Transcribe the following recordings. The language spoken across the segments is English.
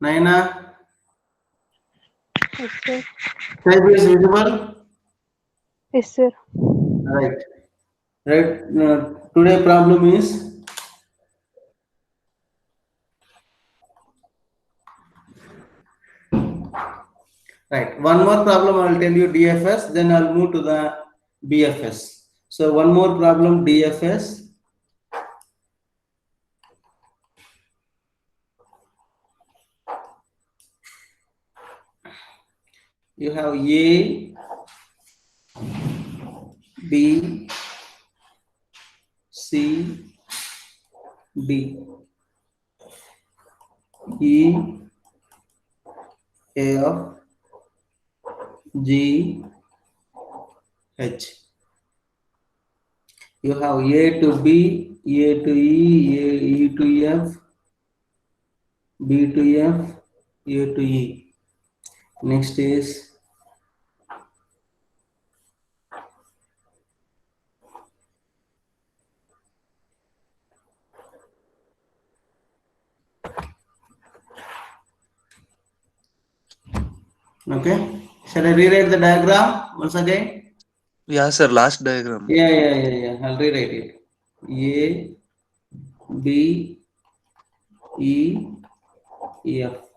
Naina, Yes, sir. type is visible? Yes, sir. Right. Right. Today problem is right. One more problem I'll tell you DFS, then I'll move to the BFS. So one more problem DFS. You have A, B, C, D, E, F, G, H. You have A to B, A to E, E to F, B to F, A to E. Next is okay. Shall I rewrite the diagram once again? Yeah, sir. Last diagram. Yeah. I'll rewrite it. A, B, E, F.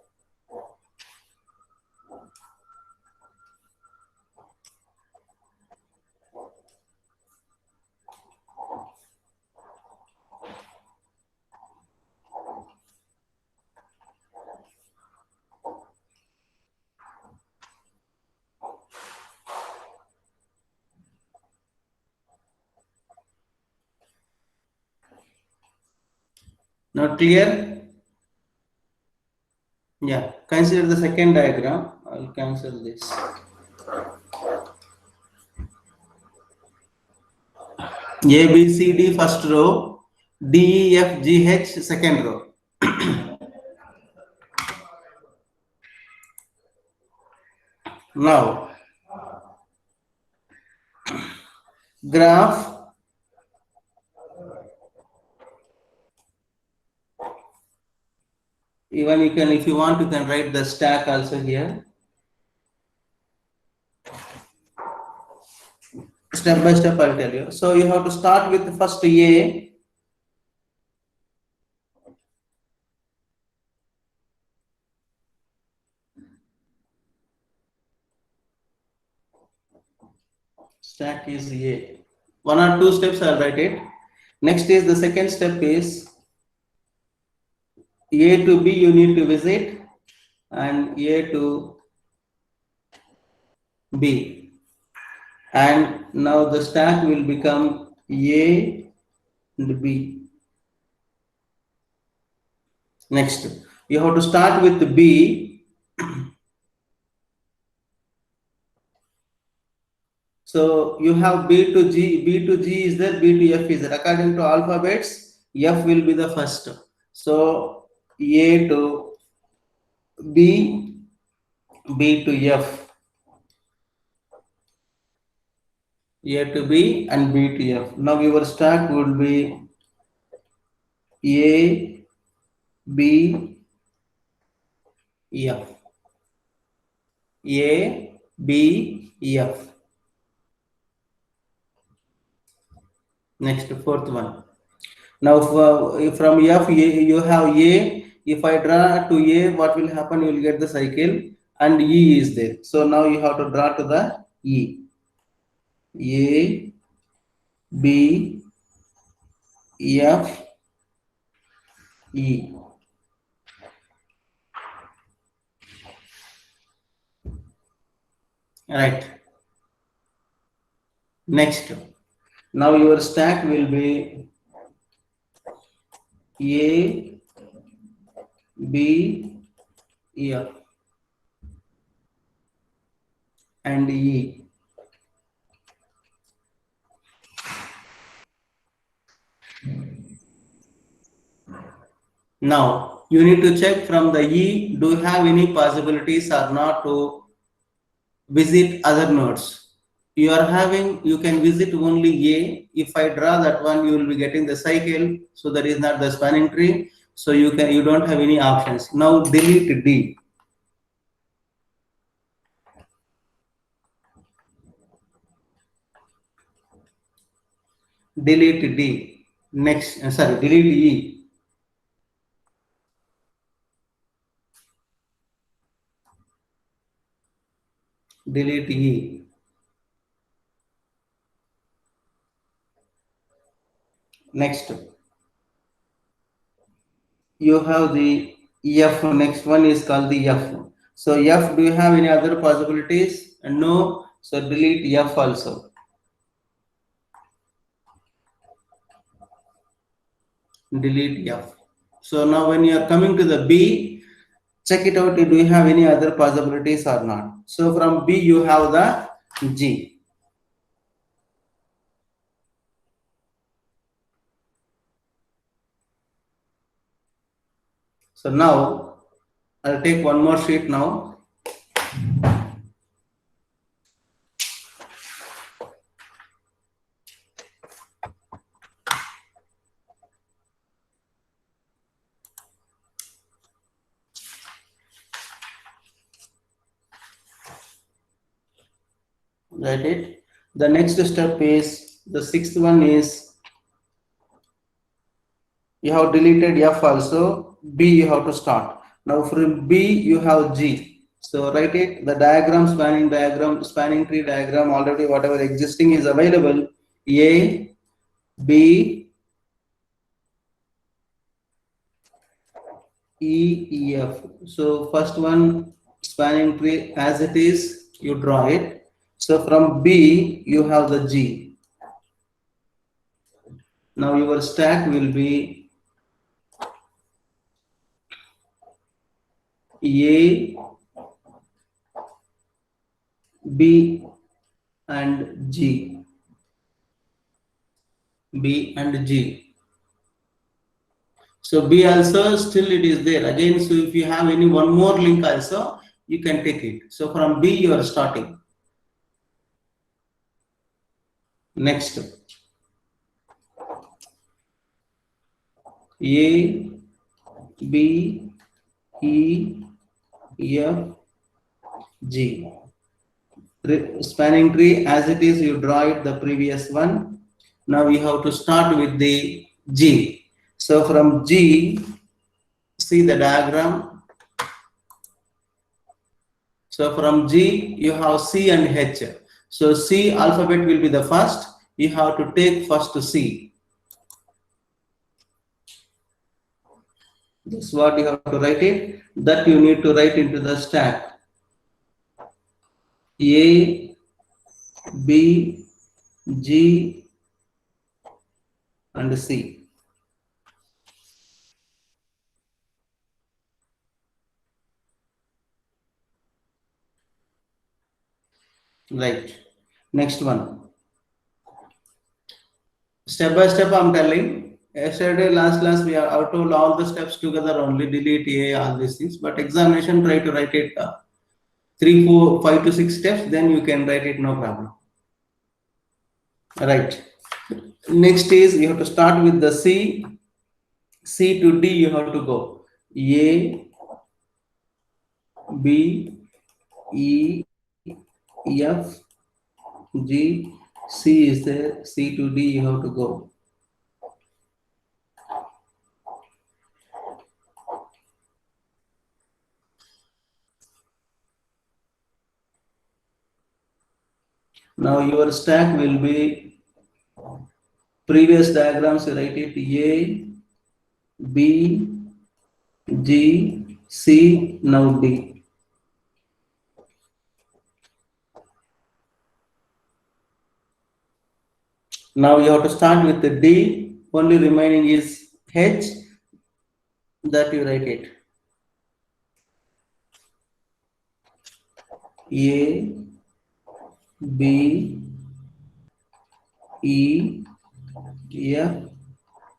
Not clear? Yeah. Consider the second diagram. I'll cancel this. A, B, C, D first row, D, E, F, G, H second row. Now, graph even you can, if you want, you can write the stack also here. Step by step I'll tell you. So you have to start with the first A. Stack is A. One or two steps I'll write it. Next is the second step is A to B you need to visit and A to B. And now the stack will become A and B. Next, you have to start with B. So you have B to G. B to G is there, B to F is there. According to alphabets, F will be the first. So A to B, B to F, A to B and B to F. Now your stack would be A, B, F. A, B, F. Next, fourth one. Now from F, you have A. If I draw to A, what will happen? You will get the cycle and E is there. So now you have to draw to the E. A, B, F, E. Right. Next. Now your stack will be A, B, F and E. Now you need to check from the E, do you have any possibilities or not to visit other nodes? You are having, you can visit only A. If I draw that one, you will be getting the cycle. So that is not the spanning tree. So you don't have any options. Now delete D. Delete D. Next, sorry, delete E. Delete E. Next, you have the F. Next one is called the F. So F, do you have any other possibilities? No. So delete F also. Delete F. So now when you are coming to the B, check it out. Do you have any other possibilities or not? So from B you have the G. So now I'll take one more sheet now. Write it. The next step is, the sixth one is, you have deleted F also, B you have to start. Now from B you have G. So write it, the diagram, spanning tree diagram, already whatever existing is available, A, B, E, F. So first one, spanning tree as it is, you draw it. So from B you have the G. Now your stack will be A, B and G. B and G. So B also still it is there. Again, so if you have any one more link also, you can take it. So from B you are starting. Next. A, B, E, F, G. Spanning tree as it is, you draw it the previous one. Now we have to start with the G. So from G, see the diagram. So from G, you have C and H. So C alphabet will be the first. You have to take first C. This is what you have to write it. That you need to write into the stack. A, B, G, and C. Right. Next one. Step by step I'm telling. Yesterday, last class, we are told all the steps together only, delete A, all these things. But examination, try to write it 3, 4, 5 to 6 steps, then you can write it, no problem. Right. Next is, you have to start with the C. C to D, you have to go. A, B, E, F, G, C is there. C to D, you have to go. Now your stack will be previous diagrams, you write it A, B, G, C, now D. Now you have to start with the D, only remaining is H, that you write it. A, B, E, F,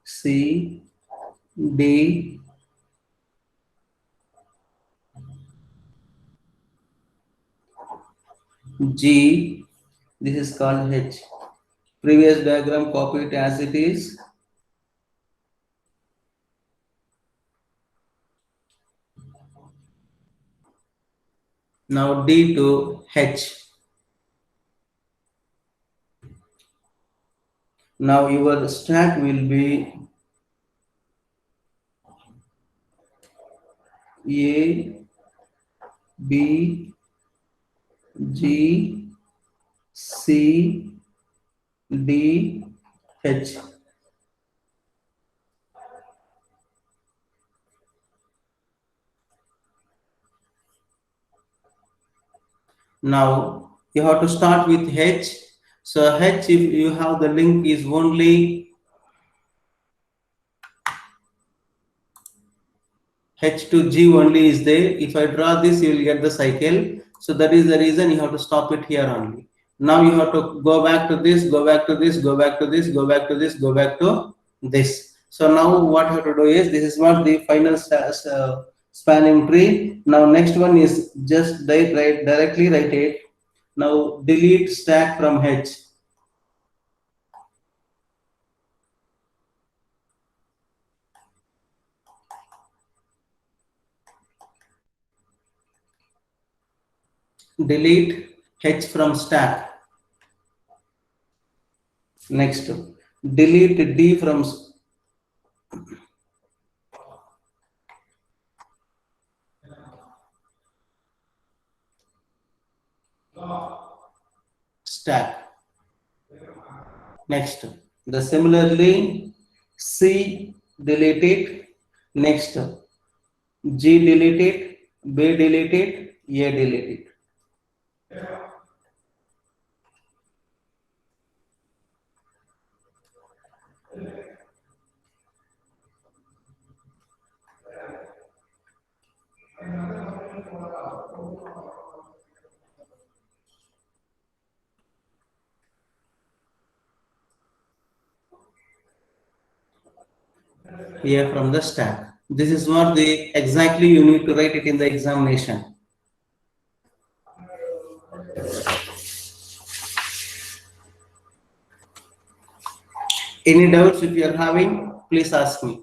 C, D, G, this is called H. Previous diagram, copy it as it is. Now D to H. Now your stack will be A, B, G, C, D, H. Now you have to start with H. So H, if you have the link, is only H to G only is there. If I draw this, you will get the cycle. So that is the reason you have to stop it here only. Now you have to go back to this, go back to this, go back to this, go back to this, go back to this. So now what you have to do is, this is what the final spanning tree. Now next one is just directly write it. Now delete stack from H. Delete H from stack. Next, delete D from stack. Next, the similarly C delete it. Next, G delete it, B delete it, A delete it. Here from the stack. This is what the exactly you need to write it in the examination. Any doubts if you are having, please ask me.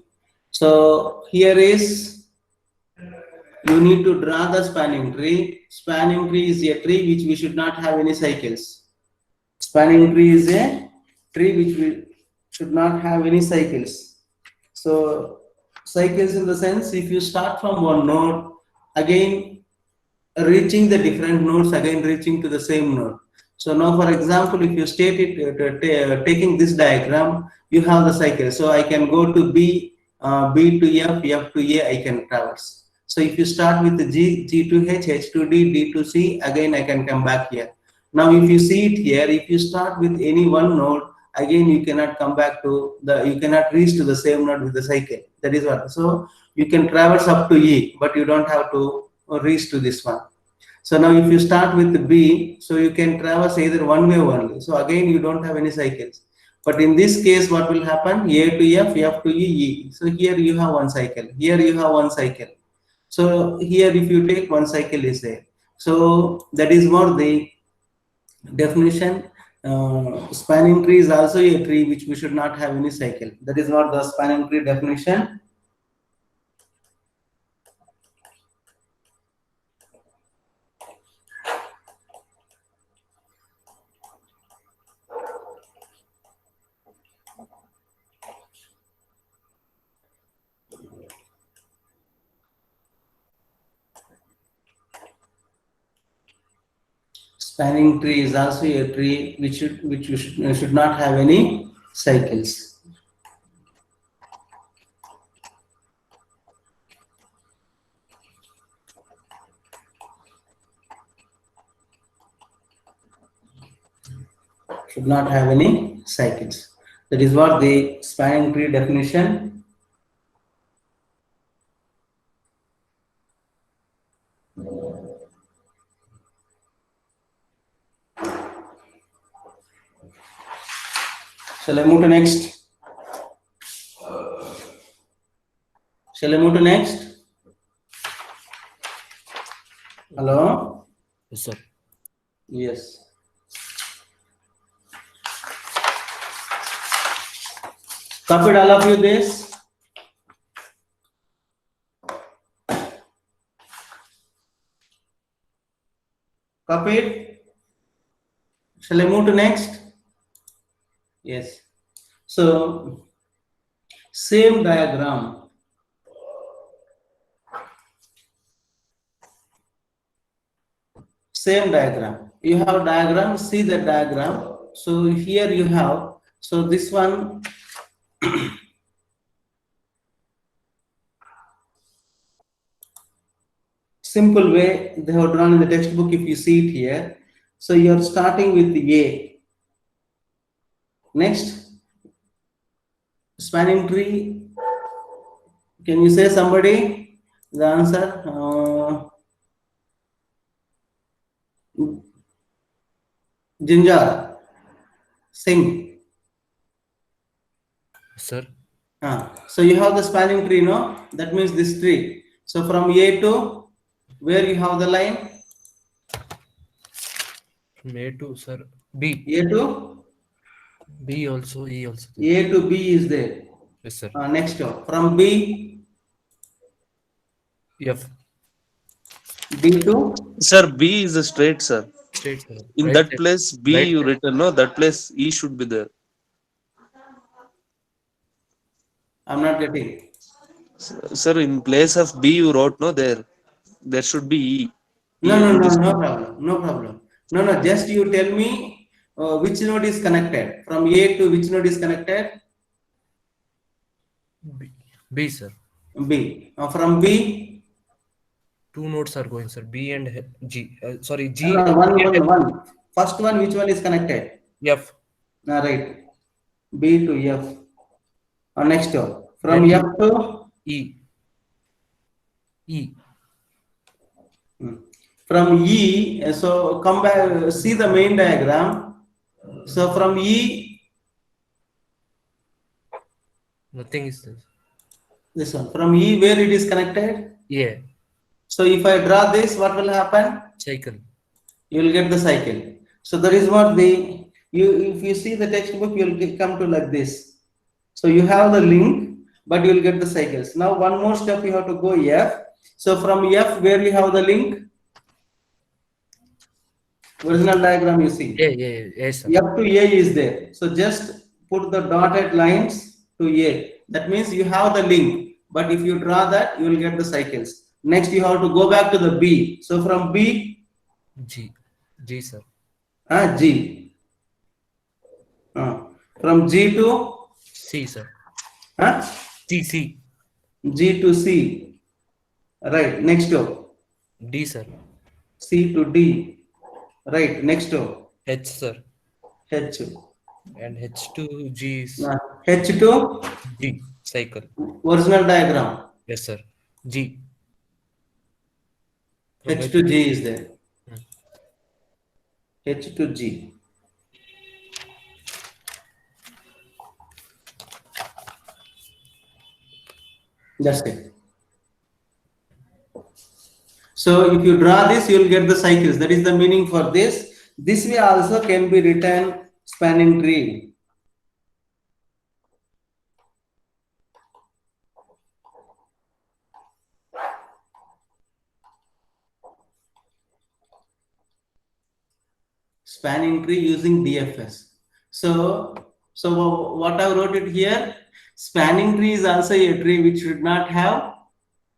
So here is, you need to draw the spanning tree. Spanning tree is a tree which we should not have any cycles. Spanning tree is a tree which we should not have any cycles. So cycles in the sense, if you start from one node, again reaching the different nodes, again reaching to the same node. So now, for example, if you state it, taking this diagram, you have the cycle. So I can go to B, B to F, F to A, I can traverse. So if you start with the G, G to H, H to D, D to C, again I can come back here. Now if you see it here, if you start with any one node, again you cannot come back to the, you cannot reach to the same node with the cycle. That is what. So you can traverse up to E, but you don't have to reach to this one. So now if you start with B, so you can traverse either one way only. So again you don't have any cycles. But in this case, what will happen? A to F, F to E, E. So here you have one cycle. Here you have one cycle. So here if you take one cycle is there. So that is what the definition. Spanning tree is also a tree which we should not have any cycle. That is what the spanning tree definition. Spanning tree is also a tree which should not have any cycles. Should not have any cycles. That is what the spanning tree definition. Shall I move to next? Shall I move to next? Hello? Yes, sir. Yes. Copied all of you this? Copied? Shall I move to next? Yes. So, same diagram. Same diagram. You have diagram, see the diagram. So here you have, so this one, simple way they have drawn in the textbook if you see it here. So you are starting with the A. Next, spanning tree. Can you say somebody the answer? Ginger, sing. Sir. So you have the spanning tree, no? That means this tree. So from A to where you have the line? From A to, sir, B. A to? B also, E also. A to B is there. Yes, sir. Next from B, F. B to? Sir, B is a straight, sir. Straight, sir. In Right that side. place, B Right you side. written, no? That place, E should be there. I'm not getting. Sir, in place of B you wrote, no? There should be E. No, E no, in no, this no one. problem. No problem. No, just you tell me which node is connected. From A to which node is connected? B, sir. B. From B? Two nodes are going, sir. B and G. Sorry, G. No, one. First one, which one is connected? F. Right. B to F. Next one. From Then F to? E. E. From E, so come back, see the main diagram. So from E, Nothing is this. this one. From E, where it is connected? Yeah. So if I draw this, what will happen? Cycle. You will get the cycle. So that is what if you see the textbook, you will come to like this. So you have the link, but you will get the cycles. Now one more step, you have to go F. So from F, where you have the link? Original diagram you see. Yeah, sir. F to A is there. So just put the dotted lines to A. That means you have the link. But if you draw that, you will get the cycles. Next, you have to go back to the B. So from B, G, sir. G. From G to C, sir. C. G to C. Right. Next to D, sir. C to D. Right. Next to H, sir. H. And H to G is H to G. Cycle. original diagram. Yes, sir. G. H to G is there. H to G. That's it. So if you draw this, you will get the cycles. That is the meaning for this. This way also can be written spanning tree. Spanning tree using DFS. So what I wrote it here, spanning tree is also a tree which should not have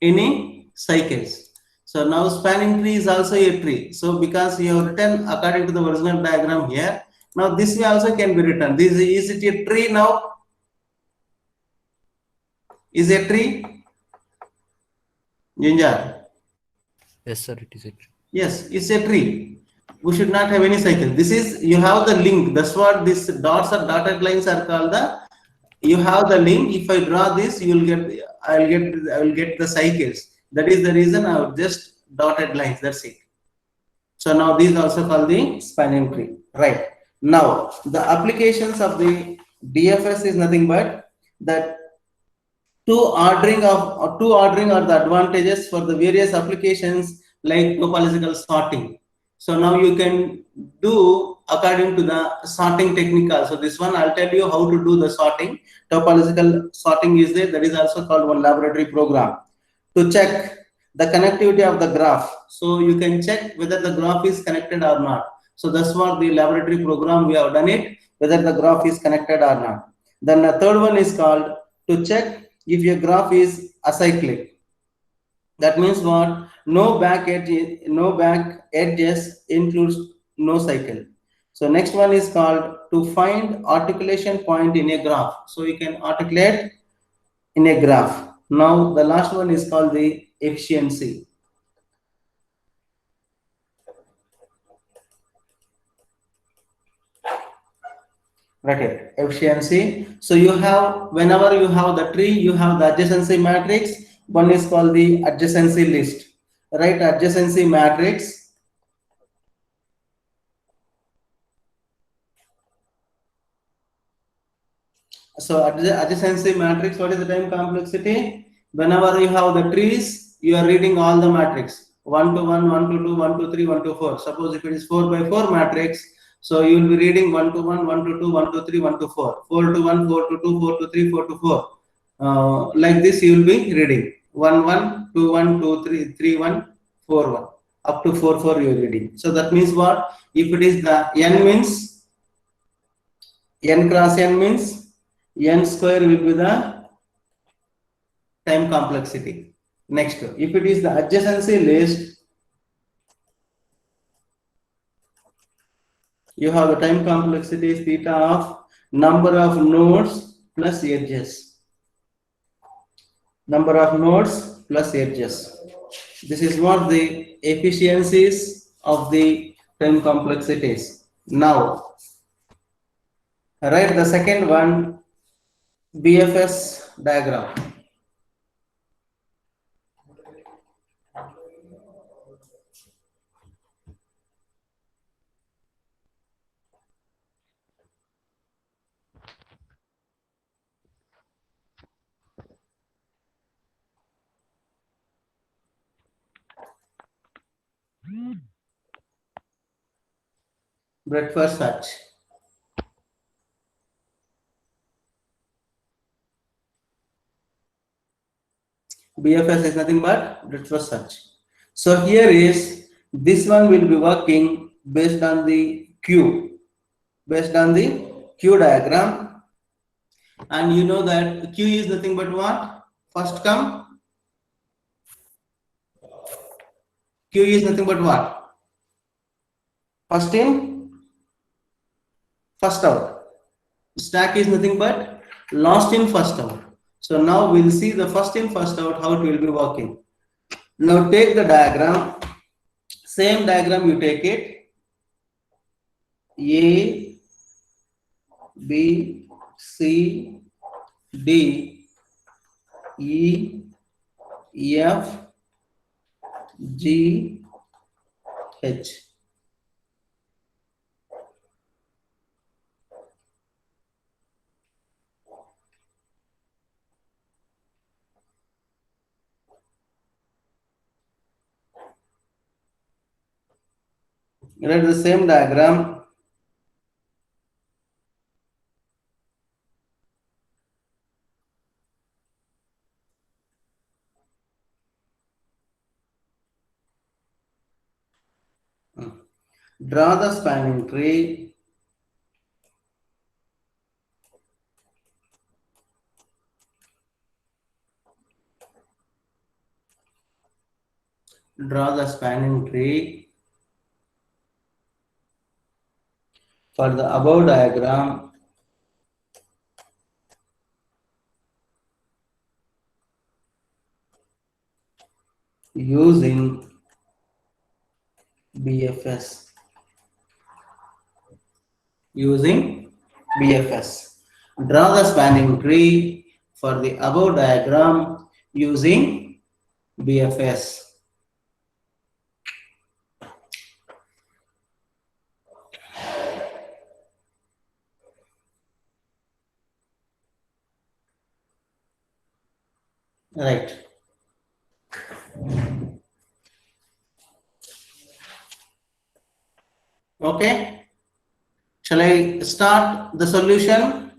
any cycles. So now spanning tree is also a tree. So because you have written according to the original diagram here, now this way also can be written. This is it a tree now? Is a tree? Ginger. Yes, sir. It is a tree. Yes, it's a tree. We should not have any cycle. This is, you have the link. That's what these dots or dotted lines are called. You have the link. If I draw this, you will get. I will get the cycles. That is the reason I have just dotted lines. That's it. So now these also called the spanning tree. Right. Now the applications of the DFS is nothing but that two ordering are the advantages for the various applications like topological sorting. So now you can do according to the sorting technique also. This one I'll tell you how to do the sorting. Topological sorting is there. That is also called one laboratory program to check the connectivity of the graph. So you can check whether the graph is connected or not. So that's what the laboratory program we have done it, whether the graph is connected or not. Then the third one is called to check if your graph is acyclic. That means what? No back edges includes no cycle. So next one is called to find articulation point in a graph. So you can articulate in a graph. Now the last one is called the efficiency. Right, efficiency. So you have, whenever you have the tree, you have the adjacency matrix. One is called the adjacency list. Right, adjacency matrix. So adjacency matrix, what is the time complexity? Whenever you have the trees, you are reading all the matrix. 1 to 1, 1 to 2, 1 to 3, 1 to 4. Suppose if it is 4 by 4 matrix, so you will be reading 1 to 1, 1 to 2, 1 to 3, 1 to 4. 4 to 1, 4 to 2, 4 to 3, 4 to 4. Like this you will be reading. 1, 1, 2, 1, 2, 3, 3, 1, 4, 1. Up to 4, 4 you are reading. So that means what? If it is the n means, n cross n means, n square will be the time complexity. Next, if it is the adjacency list, you have the time complexity is theta of number of nodes plus edges. Number of nodes plus edges. This is what the efficiencies of the time complexities. Now, write the second one, BFS diagram. Breakfast search. BFS is nothing but breakfast search. So here is, this one will be working based on the Q, based on the Q diagram. And you know that Q is nothing but what? First come. Q is nothing but what? First in, first out. Stack is nothing but last in, first out. So now we'll see the first in, first out, how it will be working. Now take the diagram. Same diagram you take it. A, B, C, D, E, F, G, H. Write the same diagram. Draw the spanning tree. Draw the spanning tree for the above diagram. Using BFS. Using BFS. Draw the spanning tree for the above diagram using BFS. Right. Okay. Shall I start the solution?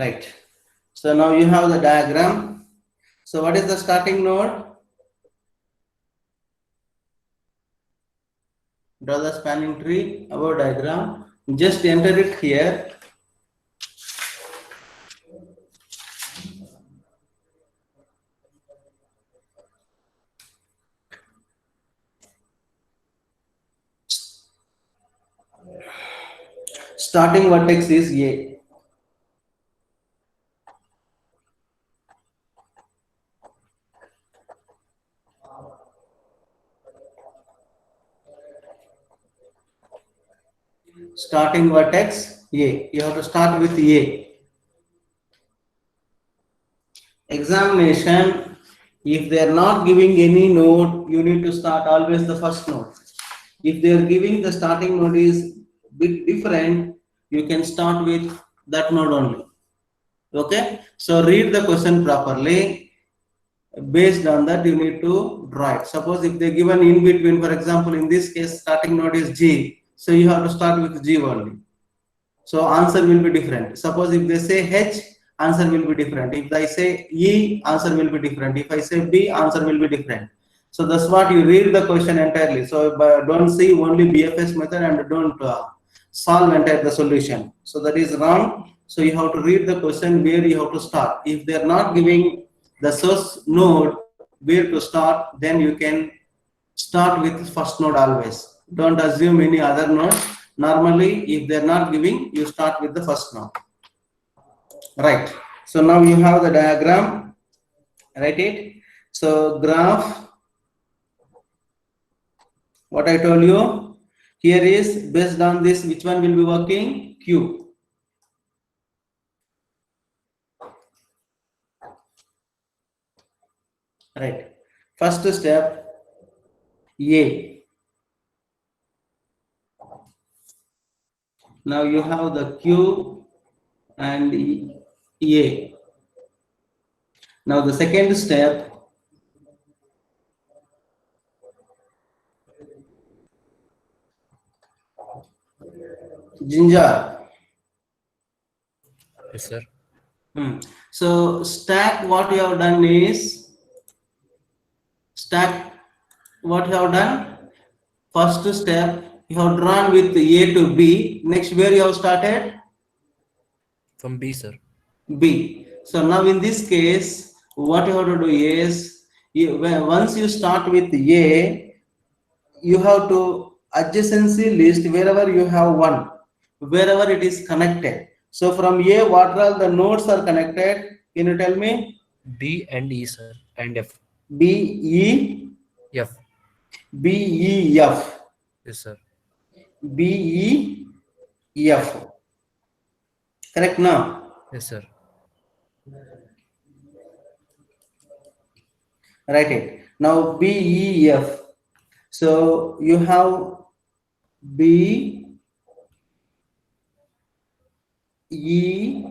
Right. So now you have the diagram. So what is the starting node? Draw the spanning tree, our diagram. Just enter it here. Starting vertex is A. Starting vertex A. You have to start with A. Examination, if they are not giving any node, you need to start always the first node. If they are giving the starting node is bit different, you can start with that node only. Okay, so read the question properly. Based on that, you need to draw it. Suppose if they given in between, for example, in this case, starting node is G, so you have to start with G only. So answer will be different. Suppose if they say H, answer will be different. If I say E, answer will be different. If I say B, answer will be different. So that's what you read the question entirely. So don't see only BFS method and don't solve entire the solution. So that is wrong. So you have to read the question where you have to start. If they are not giving the source node where to start, then you can start with first node always. Don't assume any other node. Normally, if they are not giving, you start with the first node. Right. So now you have the diagram. Write it. So graph. What I told you here is based on this, which one will be working? Q. Right. First step, A. Now you have the Q and A. Now the second step, Ginger. Yes, sir. So stack, what you have done is stack. What you have done? First step, you have drawn with A to B. Next, where you have started? From B, sir. B. So now in this case, what you have to do is, once you start with A, you have to adjacency list wherever you have one, wherever it is connected. So from A, what are the nodes are connected? Can you tell me? B and E, sir, and F. B, E, F. B, E, F. Yes, sir. B, E, F. Correct now? Yes, sir. Write it. Now B, E, F. So you have B, E,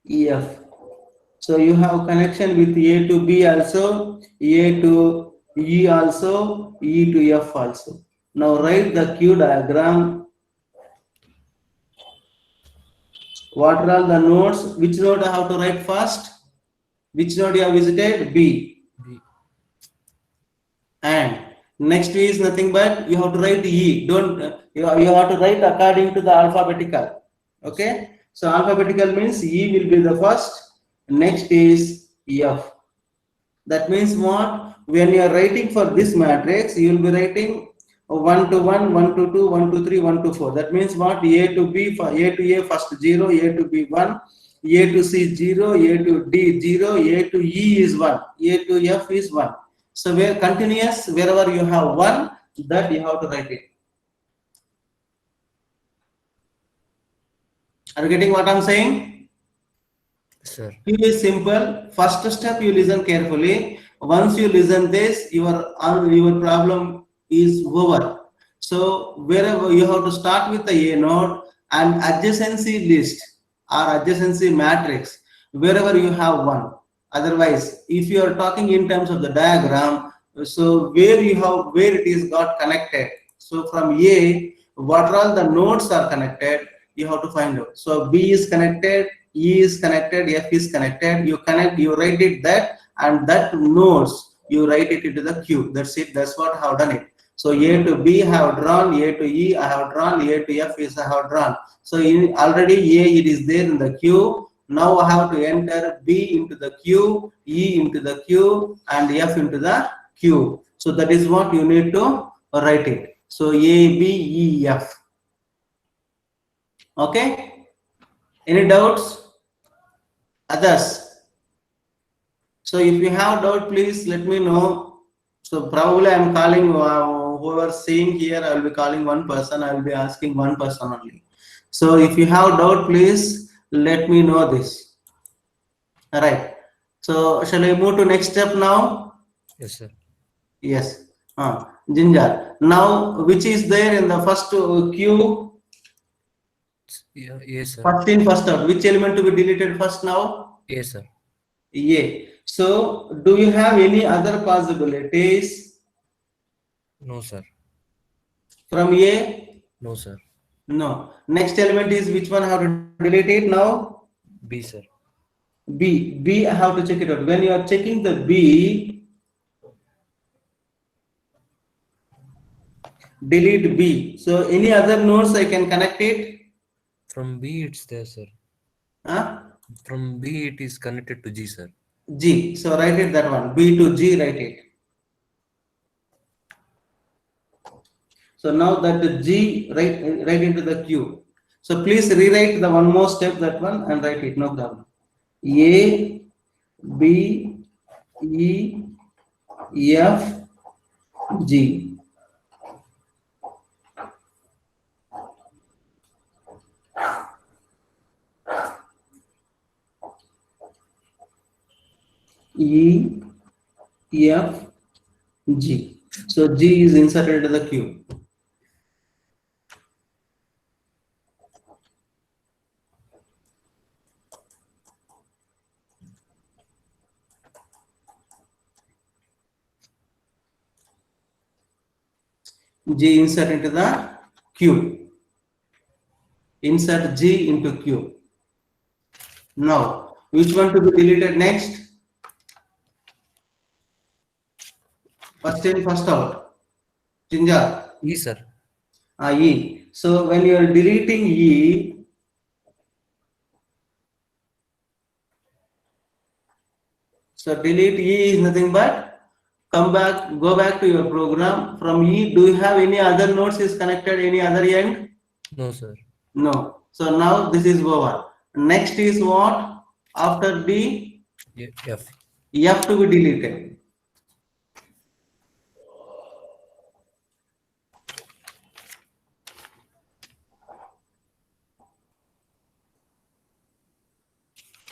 F. So you have connection with A to B also, A to E also, E to F also. Now write the Q diagram. What are all the nodes? Which node I have to write first? Which node you have visited? B. B. And next is nothing but you have to write E. Don't you have to write according to the alphabetical. Okay. So alphabetical means E will be the first. Next is F. That means what? When you are writing for this matrix, you will be writing 1 to 1, 1 to 2, 1 to 3, 1 to 4. That means what? A to B, for A to A first 0, A to B 1, A to C 0, A to D 0, A to E is 1, A to F is 1. So where continuous, wherever you have 1, that you have to write it. Are you getting what I'm saying? Sir. It is simple. First step, you listen carefully. Once you listen this, your problem is over. So wherever you have to start with the A node and adjacency list or adjacency matrix, wherever you have one. Otherwise, if you are talking in terms of the diagram, so where it is got connected. So from A, what all the nodes are connected, you have to find out. So B is connected, E is connected, F is connected. You connect, you write it that, and that nodes you write it into the queue. That's it. That's what I have done it. So A to B I have drawn, A to E I have drawn, A to F is I have drawn. So already A it is there in the queue. Now I have to enter B into the queue, E into the queue, and F into the queue. So that is what you need to write it. So A, B, E, F. Okay. Any doubts? Others? So if you have doubt, please let me know. So probably I am calling whoever seeing here. I will be calling one person. I will be asking one person only. So if you have doubt, please let me know this. All right. So shall I move to next step now? Yes, sir. Yes. Ginger. Now, which is there in the first queue? Yeah, yes, sir. First in, first out. Which element to be deleted first now? Yes, sir. A. So, do you have any other possibilities No, sir. from A? No, sir. No. Next element is which one I have to delete it now? B, sir. B. B, I have to check it out. When you are checking the B, delete B. So, any other nodes I can connect it? From B, it's there, sir. Huh? From B, it is connected to G, sir. G. So, write it that one. B to G, write it. So now that the G right into the queue. So please rewrite the one more step, that one, and write it, no problem. A, B, E, F, G. E, F, G. So G is inserted into the queue. G insert into the queue. Insert G into queue. Now, which one to be deleted next? First in, first out. Ginger. E, sir. E. So when you are deleting E, so delete E is nothing but go back to your program. From E, do you have any other nodes is connected, any other end? No, sir. No. So now this is over. Next is what? After D, F. F to be deleted.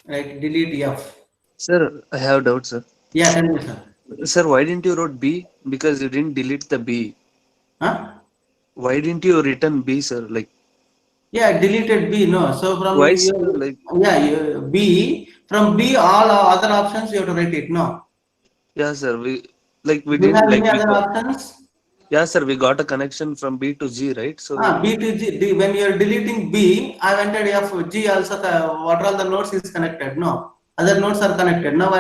Right, delete F. Sir, I have doubt, sir. Yeah, tell me, sir. Sir, why didn't you wrote B? Because you didn't delete the B. Huh? Why didn't you return B, sir? Like, Yeah, deleted B. No, so from why, sir? Like, B, from B, all other options you have to write it. No. yeah, sir. We Do you didn't have like any we other got, options? yeah, sir. We got a connection from B to G, right? So B to G. When you are deleting B, I entered F. G also. What all the nodes is connected? No, other nodes are connected. Now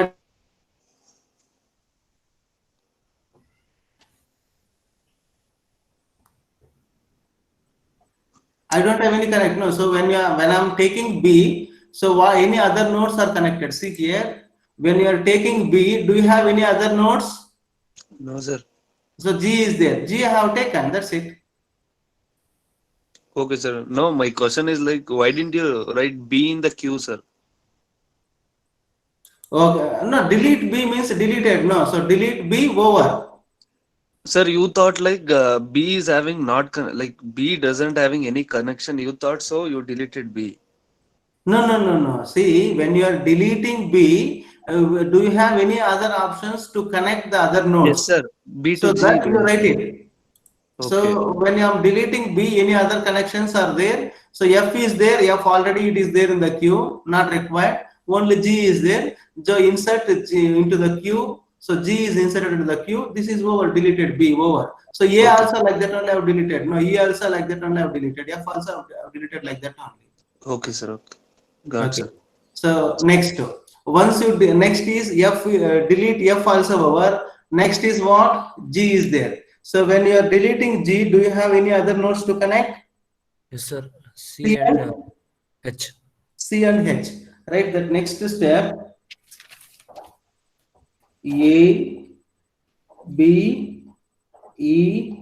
I don't have any connect. No. So when I'm taking B, so any other nodes are connected? See here. When you are taking B, do you have any other nodes? no, sir. So G is there. G I have taken. That's it. Okay, sir. No, my question is like, why didn't you write B in the queue, sir? Okay. No, delete B means deleted. No. So delete B over. Sir, you thought like B is having like B doesn't having any connection. You thought so. You deleted B. No. See, when you are deleting B, do you have any other options to connect the other nodes? Yes, sir. B So to G. that you write it. Okay. So when you are deleting B, any other connections are there. So F is there. F already it is there in the queue, not required. Only G is there. So insert G into the queue. So G is inserted into the queue. This is over. Deleted B over. So A Okay. also like that only I have deleted. No, E also like that only I have deleted. F also I have deleted like that only. Okay, sir. Okay. Got Okay. sir. So next, once you next is F, delete F also over. Next is what? G is there. So when you are deleting G, do you have any other nodes to connect? Yes, sir. C C and and H. C and H. Right. That next step, A, B, E,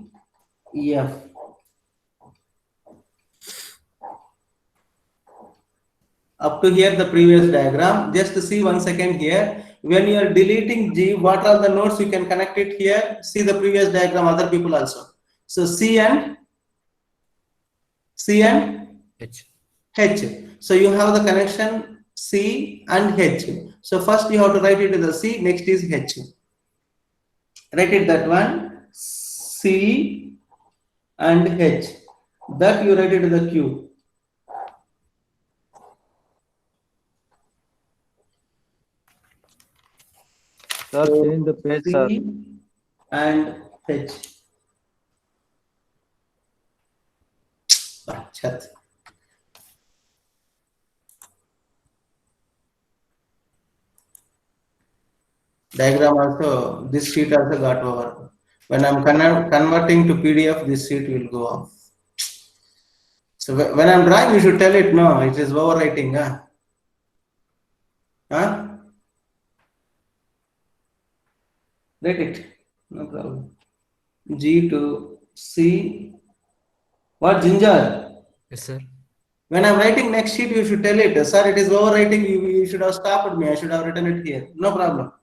F. Up to here the previous diagram. Just to see 1 second here. When you are deleting G, what are the nodes you can connect it here? See the previous diagram, other people also. So C and H. H. So you have the connection C and H. So first you have to write it in the C, next is H. Write it that one, C and H. That you write it in the Q. Sir, So change the page, sir. C and H. Chat. Diagram also, this sheet also got over. When I'm converting to PDF, this sheet will go off. So when I'm drawing, you should tell it, no, it is overwriting. Huh? Write it, no problem. G to C. What, Ginger? Yes, sir. When I'm writing next sheet, you should tell it, sir, it is overwriting. You should have stopped me. I should have written it here. No problem.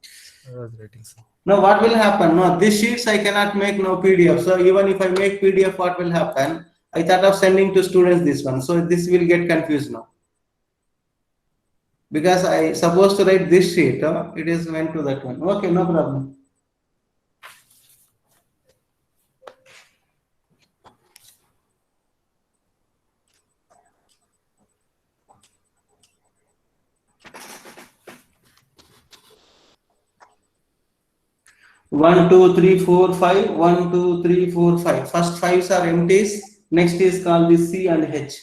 I was writing, sir. Now, what will happen? No, these sheets I cannot make no PDF. So even if I make PDF, what will happen? I thought of sending to students this one. So this will get confused now. Because I supposed to write this sheet, it is went to that one. Okay, no problem. One, two, three, four, five. 1, 2, 3, 4, 5. First fives are empties. Next is called the C and H.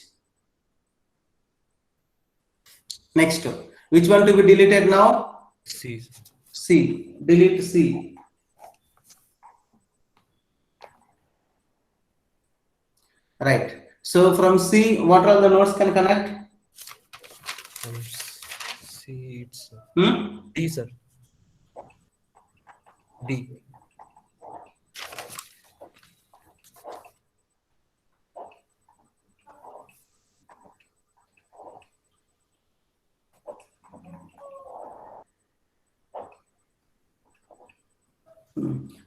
Next, which one to be deleted now? C. C. Delete C. Right. So from C, what all the nodes can connect? From C, it's Hmm? D, sir. D.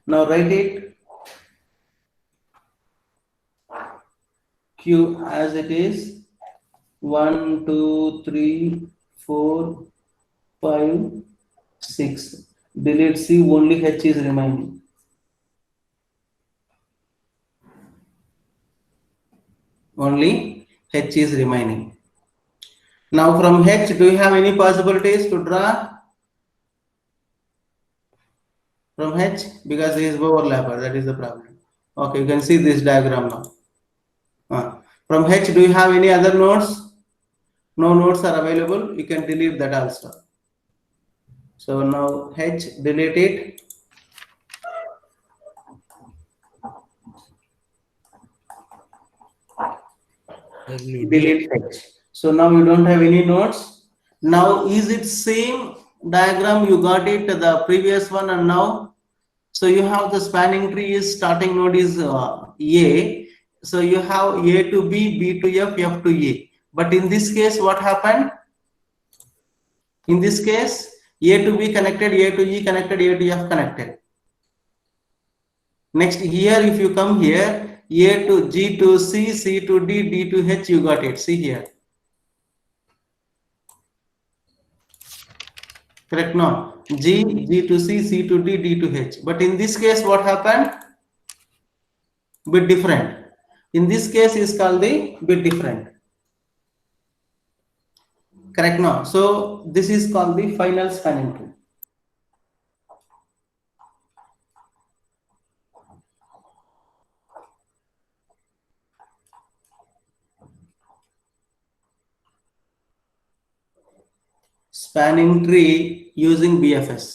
Now write it Q as it is. 1, 2, 3, 4, 5, 6. Delete C, only H is remaining. Only H is remaining. Now from H, do you have any possibilities to draw? From H, because he is overlapper, that is the problem. Okay, you can see this diagram now. From H, do you have any other nodes? No nodes are available. You can delete that also. So now H, delete it. W, D. Delete H. So now you don't have any nodes. Now is it same diagram? You got it, the previous one and now. So you have the spanning tree is starting node is A. So you have A to B, B to F, F to A. But in this case, what happened? In this case, A to B connected, A to E connected, A to F connected. Next here, if you come here, A to G to C, C to D, D to H, you got it. See here. Correct? No. G, G to C, C to D, D to H. But in this case, what happened? Bit different. In this case, is called the bit different. Correct? No. So this is called the final spanning tree. Spanning tree using BFS.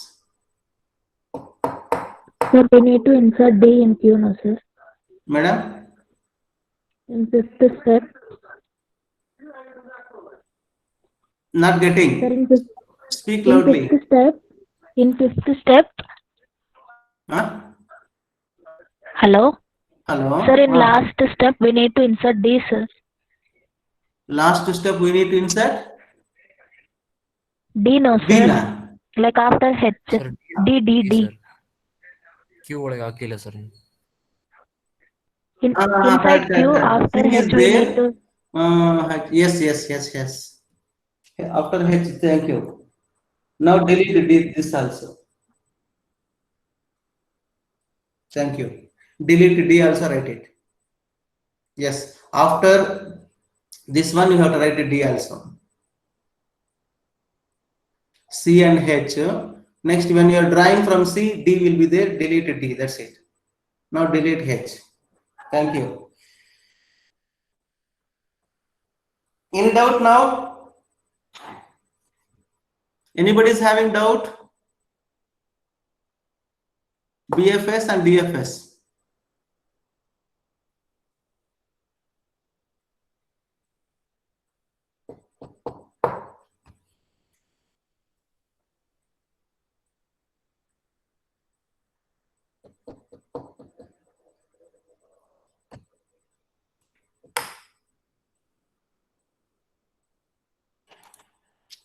Sir, we need to insert D in Q now, sir. Madam? In fifth step. Not Sir, getting. in fifth, Speak in loudly. fifth step. In fifth step. Huh? Hello. Hello? Sir, in Ah. last step, we need to insert D, sir. Last step we need to insert D, no, D sir. na. Like after H. Sir, D, D, D, D. sir. Q ಒಳಗೆ ಹಾಕಿಲ್ಲ sir. Inside Correct, Q, correct. after Thing is H, we need there. to. Yes. After H, thank you. Now delete this also. Thank you. Delete D also, write it. Yes. After this one, you have to write D also. C and H. Next, when you are drawing from C, D will be there. Delete D. That's it. Now delete H. Thank you. Any doubt now? Anybody is having doubt? BFS and DFS.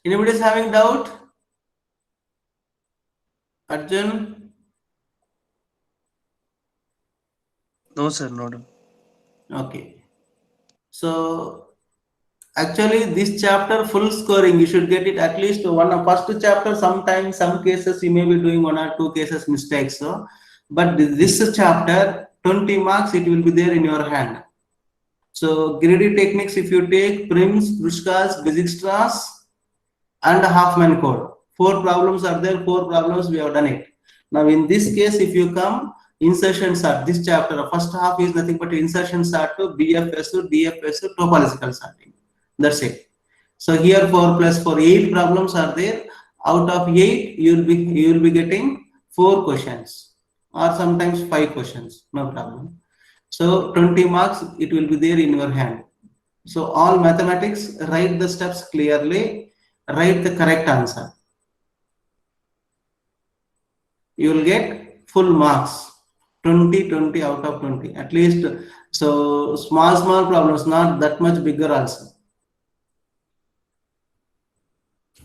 Anybody is having doubt? Arjun? No, sir, no. Okay. So actually this chapter full scoring, you should get it at least one. First chapter, sometimes some cases you may be doing 1 or 2 cases mistakes. So, but this chapter 20 marks, it will be there in your hand. So greedy techniques, if you take Prim's, Krushka's, Dijkstra's and Huffman code, 4 problems are there. 4 problems we have done it. Now in this case, if you come insertion sort, this chapter first half is nothing but insertion sort to BFS to DFS to topological sorting. That's it. So here 4 plus 4, 8 problems are there. Out of 8, you will be getting 4 questions or sometimes 5 questions. No problem. So 20 marks, it will be there in your hand. So all mathematics, write the steps clearly, write the correct answer. You will get full marks. 20 out of 20 at least. So small problems, not that much bigger also.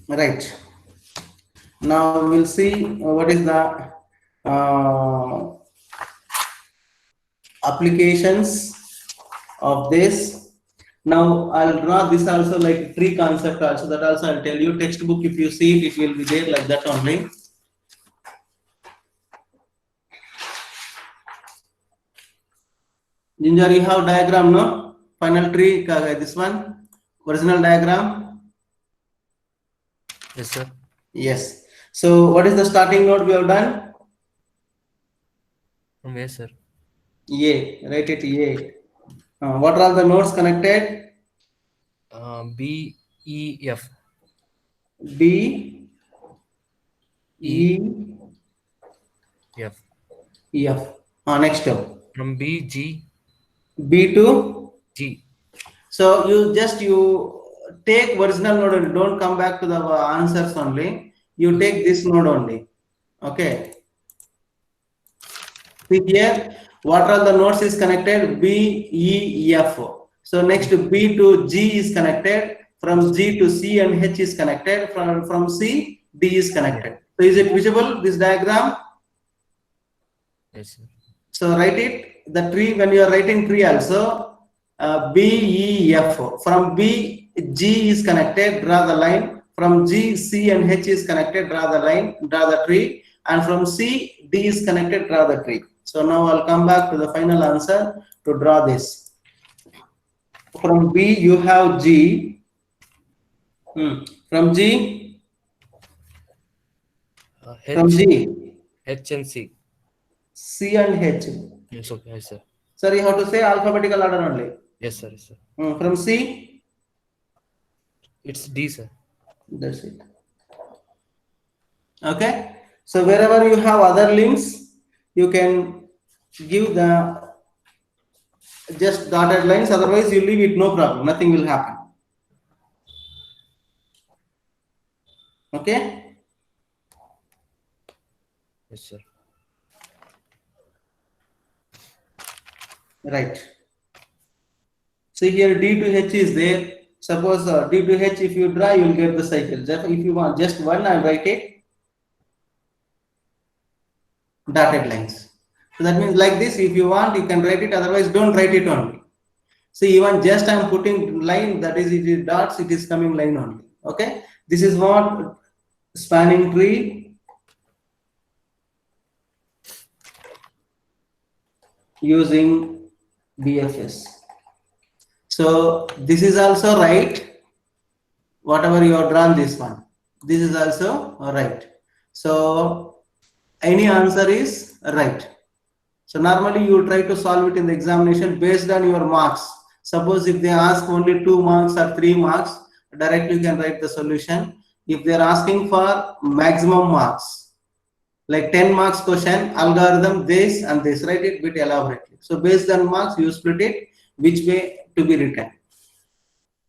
Right. Now we'll see what is the applications of this. Now I'll draw this also like tree concept also, that also I'll tell you. Textbook, if you see it, it will be there like that only. Ginger, you have diagram, no? Final tree, this one, original diagram. Yes, sir. Yes. So what is the starting node we have done? From where, sir? A. Write it A. What are all the nodes connected? B, E, F. B, E, F. F. Next. From B, G, B to G. So you take original node and don't come back to the answers only. You take this node only. Okay. See here, what are the nodes is connected? B, E, F. So next B to G is connected. From G to C and H is connected. From C, D is connected. So is it visible, this diagram? Yes, sir. So write it, the tree, when you are writing tree also, B, E, F. From B, G is connected, draw the line. From G, C and H is connected, draw the line, draw the tree. And from C, D is connected, draw the tree. So now I'll come back to the final answer to draw this. From B, you have G. From G? From G? H and C. C and H. Yes, okay, yes, sir. Sir, you have to say alphabetical order only. Yes, sir. Yes, sir. From C? It's D, sir. That's it. Okay. So wherever you have other links, you can give the just dotted lines. Otherwise, you leave it, no problem. Nothing will happen. Okay. Yes, sir. Right. So here D to H is there. Suppose D to H, if you draw, you will get the cycle. Just if you want just one, I write it dotted lines. So that means like this. If you want, you can write it. Otherwise, don't write it only. See, even just I am putting line. That is, it is dots. It is coming line only. Okay. This is what spanning tree using BFS. So this is also right. Whatever you have drawn this one, this is also right. So any answer is right. So normally you try to solve it in the examination based on your marks. Suppose if they ask only 2 marks or 3 marks, directly you can write the solution. If they are asking for maximum marks, like 10 marks question, algorithm, this and this, write it bit elaborately. So based on marks, you split it, which way to be written.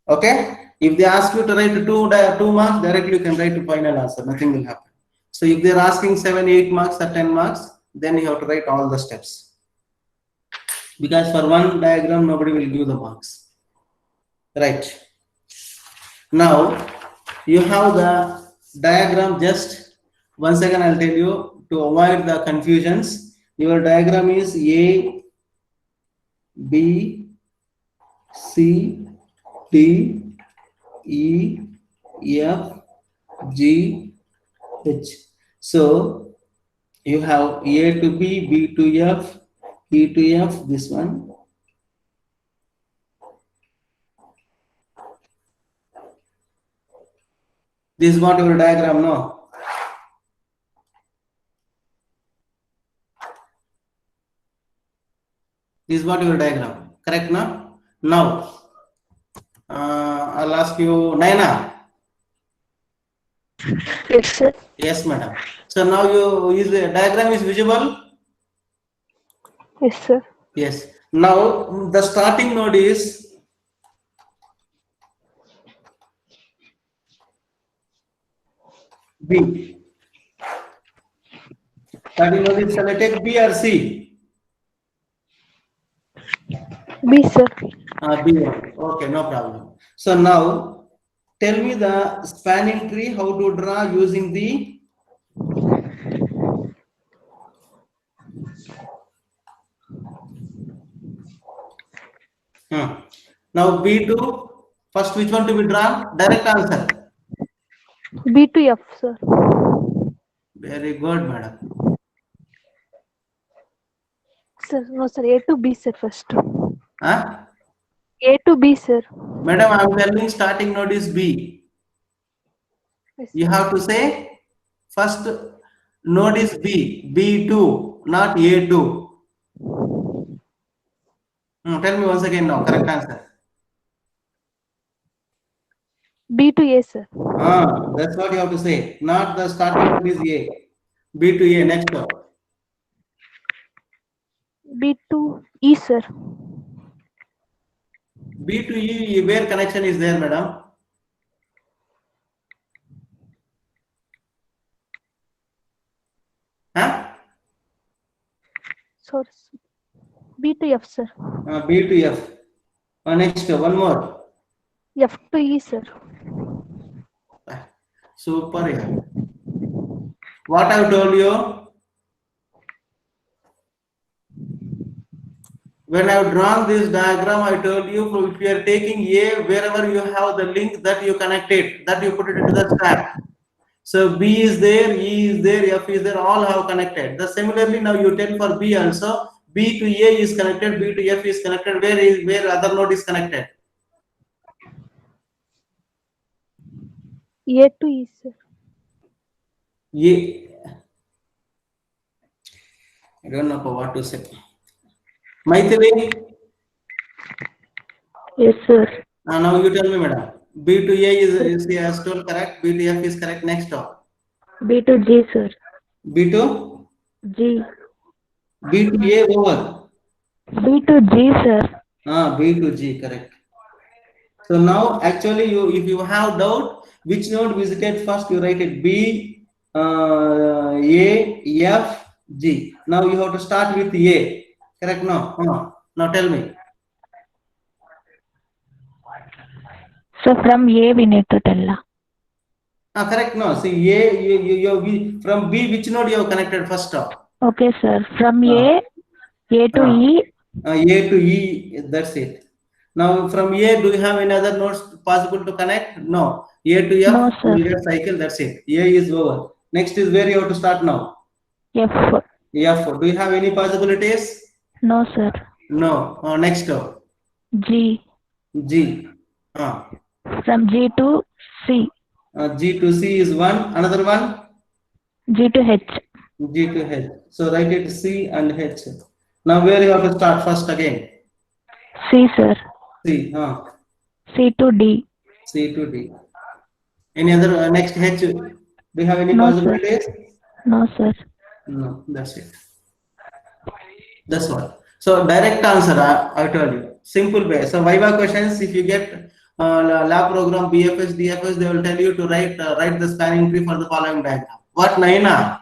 Okay. If they ask you to write two marks, directly you can write the final answer. Nothing will happen. So if they're asking 7, 8 marks or 10 marks, then you have to write all the steps. Because for one diagram, nobody will give the marks. Right. Now, you have the diagram. Just once again, I'll tell you to avoid the confusions. Your diagram is A, B, C, D, E, F, G, H. So you have A to B, B to F, E to F, this one. This is what your diagram now. This is what your diagram. Correct now? Now, I'll ask you, Naina. Yes, sir. Yes, madam. So now the diagram is visible? Yes, sir. Yes. Now the starting node is B. Starting node is, shall I take B or C? B, sir. B. Okay, no problem. So now tell me the spanning tree, how to draw using the Now B2, first which one to be drawn? Direct answer. B to F, sir. Very good, madam. Sir, no, sir. A to B, sir, first. Huh? A to B, sir. Madam, I am telling starting node is B. Yes, You sir. have to say first node is B, B2, not A2. Tell me once again now, correct answer. B to A, sir. That's what you have to say. Not the starting node is A. B to A, next one. B to E, sir. B to E, where connection is there, madam? Huh? Sorry. B to F, sir. B to F. Next, one more. F to E, sir. Super. Yeah. What I told you? When I have drawn this diagram, I told you if you are taking A, wherever you have the link that you connected, that you put it into the stack. So B is there, E is there, F is there, all have connected. Similarly, now you tell for B also, B to A is connected, B to F is connected. Where other node is connected? A to E, sir. A. I don't know what to say. Maithili? Yes, sir. Now you tell me, madam. B to A is as told correct, B to F is correct. Next one. B to G, sir. B to G. B to A over. B to G, sir. B to G, correct. So now actually if you have doubt which node visited first, you write it B, A, F, G. Now you have to start with A, correct? No. Now tell me. So from A we need to tell. Correct. No. See A, from B, which node you have connected first? Okay, sir. From A to Ah. E. A to E, that's it. Now from A, do you have any other nodes possible to connect? No. A to F, No, sir. you will get cycle, that's it. A is over. Next is where you have to start now. F. F. Do you have any possibilities? No, sir. No. Next, G. G. From G to C. G to C is one. Another one, G to H. G to H. So write it C and H. Now where you have to start first again? C, sir. C. C to D. C to D. Any other next H? Do you have any No, sir. possibilities? No, sir. No, that's it. That's all. So direct answer, I told you. Simple way. So Viva questions, if you get lab program BFS, DFS, they will tell you to write the spanning tree for the following diagram. What, Naina?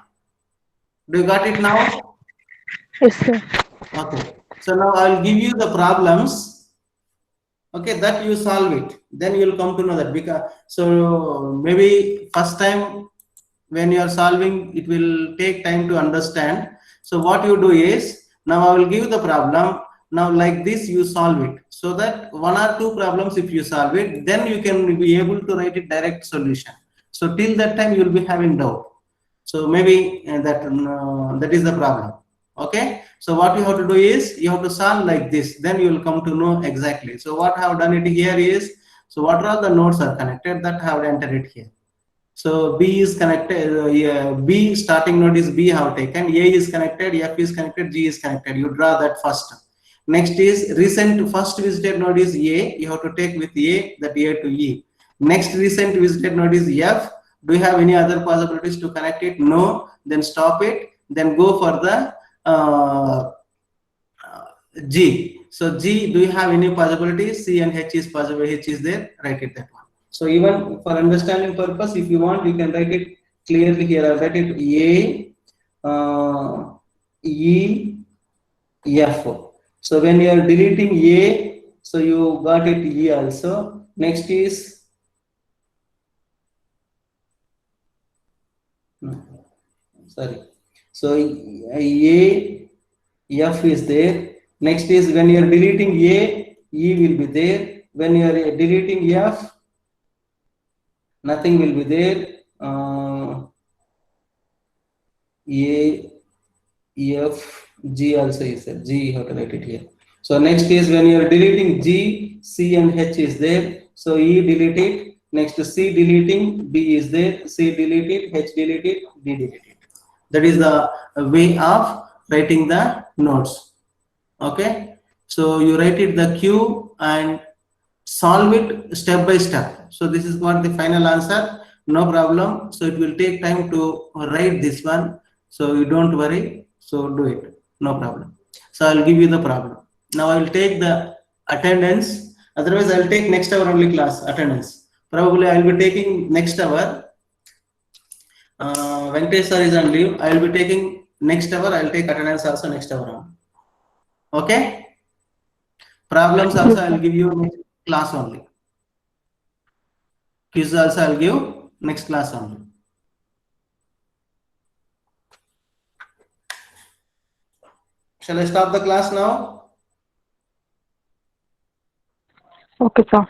Do you got it now? Yes, sir. Okay. So now I will give you the problems. Okay, that you solve it. Then you will come to know that, because so maybe first time when you are solving, it will take time to understand. So what you do is, now I will give the problem. Now like this you solve it, so that one or two problems if you solve it, then you can be able to write it direct solution. So till that time you will be having doubt. So maybe that is the problem. Okay, so what you have to do is you have to solve like this, then you will come to know exactly. So what I have done it here is, so what are the nodes are connected, that I have entered it here. So B is connected, B starting node is B have taken, A is connected, F is connected, G is connected. You draw that first. Next is recent first visited node is A, you have to take with A, that A to E. Next recent visited node is F. Do you have any other possibilities to connect it? No. Then stop it. Then go for the G. So G, do you have any possibilities? C and H is possible. H is there. Write it that one. So even for understanding purpose, if you want, you can write it clearly here. I'll write it A, E, F. So when you are deleting A, so you got it E also. Next is sorry. So A, F is there. Next is when you are deleting A, E will be there. When you are deleting F, nothing will be there. A, F, G also is there. G, you have to write it here. So next is when you are deleting G, C and H is there. So E delete it. Next C deleting, B is there. C delete it, H delete it, D delete it. That is the way of writing the nodes. Okay. So you write it the Q and solve it step by step. So this is what the final answer. No problem. So it will take time to write this one. So you don't worry. So do it. No problem. So I'll give you the problem. Now I will take the attendance. Otherwise, I'll take next hour only class attendance. Probably I'll be taking next hour. Venkatesh sir is on leave. I will be taking next hour. I'll take attendance also next hour. Okay. Problems also I'll give you next class only. Quiz also I'll give next class only. Shall I stop the class now? Okay, sir.